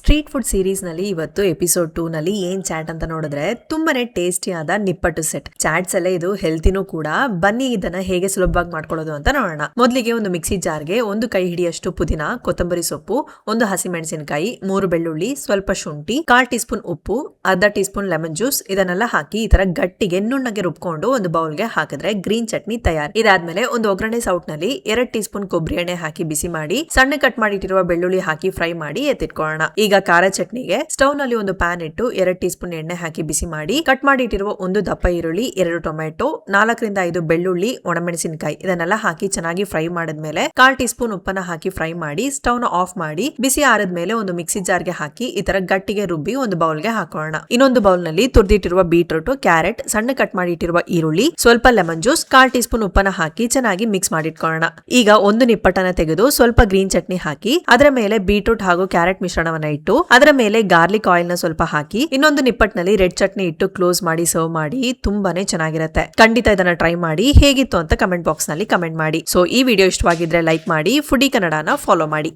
Street food series ನಲ್ಲಿ ಇವತ್ತು episode 2 ನಲ್ಲಿ ಏನ್ ಚಾಟ್ ಅಂತ ನೋಡಿದ್ರೆ ತುಂಬಾನೇ ಟೇಸ್ಟಿ ಆದ ನಿಪ್ಪಟ್ಟು ಸೆಟ್ ಚಾಟ್ಸ್ ಅಲ್ಲೇ ಇದು ಹೆಲ್ತಿನೂ ಕೂಡ. ಬನ್ನಿ ಇದನ್ನ ಹೇಗೆ ಸುಲಭವಾಗಿ ಮಾಡ್ಕೊಳ್ಳೋದು ಅಂತ ನೋಡೋಣ. ಮೊದಲಿಗೆ ಒಂದು ಮಿಕ್ಸಿ ಜಾರ್ಗೆ ಒಂದು ಕೈ ಹಿಡಿಯಷ್ಟು ಪುದೀನ, ಕೊತ್ತಂಬರಿ ಸೊಪ್ಪು, ಒಂದು ಹಸಿಮೆಣಸಿನಕಾಯಿ, 3 ಬೆಳ್ಳುಳ್ಳಿ, ಸ್ವಲ್ಪ ಶುಂಠಿ, 1/4 ಟೀ ಸ್ಪೂನ್ ಉಪ್ಪು, ಅರ್ಧ ಟೀ ಸ್ಪೂನ್ ಲೆಮನ್ ಜ್ಯೂಸ್ ಇದನ್ನೆಲ್ಲ ಹಾಕಿ ಈ ತರ ಗಟ್ಟಿಗೆ ನುಣ್ಣಗೆ ರುಬ್ಕೊಂಡು ಒಂದು ಬೌಲ್ಗೆ ಹಾಕಿದ್ರೆ ಗ್ರೀನ್ ಚಟ್ನಿ ತಯಾರು. ಇದಾದ್ಮೇಲೆ ಒಂದು ಒಗ್ಗರಣೆ ಸೌಟ್ ನಲ್ಲಿ 2 ಟೀ ಸ್ಪೂನ್ ಕೊಬ್ಬರಿ ಎಣ್ಣೆ ಹಾಕಿ ಬಿಸಿ ಮಾಡಿ ಸಣ್ಣ ಕಟ್ ಮಾಡಿಟ್ಟಿರುವ ಬೆಳ್ಳುಳ್ಳಿ ಹಾಕಿ ಫ್ರೈ ಮಾಡಿ ಎತ್ತಿಟ್ಕೊಳ್ಳೋಣ. ಈಗ ಖಾರ ಚಟ್ನಿಗೆ ಸ್ಟವ್ ನಲ್ಲಿ ಒಂದು ಪ್ಯಾನ್ ಇಟ್ಟು 2 ಟೀ ಸ್ಪೂನ್ ಎಣ್ಣೆ ಹಾಕಿ ಬಿಸಿ ಮಾಡಿ ಕಟ್ ಮಾಡಿ ಇಟ್ಟಿರುವ ಒಂದು ದಪ್ಪ ಈರುಳ್ಳಿ, 2 ಟೊಮೆಟೊ, 4 ರಿಂದ 5 ಬೆಳ್ಳುಳ್ಳಿ, ಒಣಮೆಣಸಿನಕಾಯಿ ಇದನ್ನೆಲ್ಲ ಹಾಕಿ ಚೆನ್ನಾಗಿ ಫ್ರೈ ಮಾಡಿದ್ಮೇಲೆ 1/4 ಟೀ ಸ್ಪೂನ್ ಉಪ್ಪನ್ನ ಹಾಕಿ ಫ್ರೈ ಮಾಡಿ ಸ್ಟವ್ ನ ಆಫ್ ಮಾಡಿ ಬಿಸಿ ಆರಿದ್ಮೇಲೆ ಒಂದು ಮಿಕ್ಸಿ ಜಾರ್ಗೆ ಹಾಕಿ ಈ ತರ ಗಟ್ಟಿಗೆ ರುಬ್ಬಿ ಒಂದು ಬೌಲ್ಗೆ ಹಾಕೋಣ. ಇನ್ನೊಂದು ಬೌಲ್ ನಲ್ಲಿ ತುರಿದಿಟ್ಟಿರುವ ಬೀಟ್ರೂಟ್, ಕ್ಯಾರೆಟ್, ಸಣ್ಣ ಕಟ್ ಮಾಡಿ ಇಟ್ಟಿರುವ ಈರುಳ್ಳಿ, ಸ್ವಲ್ಪ ಲೆಮನ್ ಜ್ಯೂಸ್, 1/4 ಟೀ ಸ್ಪೂನ್ ಉಪ್ಪನ್ನ ಹಾಕಿ ಚೆನ್ನಾಗಿ ಮಿಕ್ಸ್ ಮಾಡಿಟ್ಕೊಳ್ಳೋಣ. ಈಗ ಒಂದು ನಿಪ್ಪಟ್ಟನ್ನ ತೆಗೆದು ಸ್ವಲ್ಪ ಗ್ರೀನ್ ಚಟ್ನಿ ಹಾಕಿ ಅದರ ಮೇಲೆ ಬೀಟ್ರೂಟ್ ಹಾಗೂ ಕ್ಯಾರೆಟ್ ಮಿಶ್ರಣವನ್ನ ಇಟ್ಟು ಅದರ ಮೇಲೆ ಗಾರ್ಲಿಕ್ ಆಯಿಲ್ ನ ಸ್ವಲ್ಪ ಹಾಕಿ ಇನ್ನೊಂದು ನಿಪ್ಪಟ್ನಲ್ಲಿ ರೆಡ್ ಚಟ್ನಿ ಇಟ್ಟು ಕ್ಲೋಸ್ ಮಾಡಿ ಸರ್ವ್ ಮಾಡಿ. ತುಂಬಾನೇ ಚೆನ್ನಾಗಿರುತ್ತೆ. ಖಂಡಿತ ಇದನ್ನ ಟ್ರೈ ಮಾಡಿ. ಹೇಗಿತ್ತು ಅಂತ ಕಮೆಂಟ್ ಬಾಕ್ಸ್ ನಲ್ಲಿ ಕಮೆಂಟ್ ಮಾಡಿ. ಸೊ ಈ ವಿಡಿಯೋ ಇಷ್ಟವಾಗಿದ್ರೆ ಲೈಕ್ ಮಾಡಿ. ಫುಡಿ ಕನ್ನಡನ ಫಾಲೋ ಮಾಡಿ.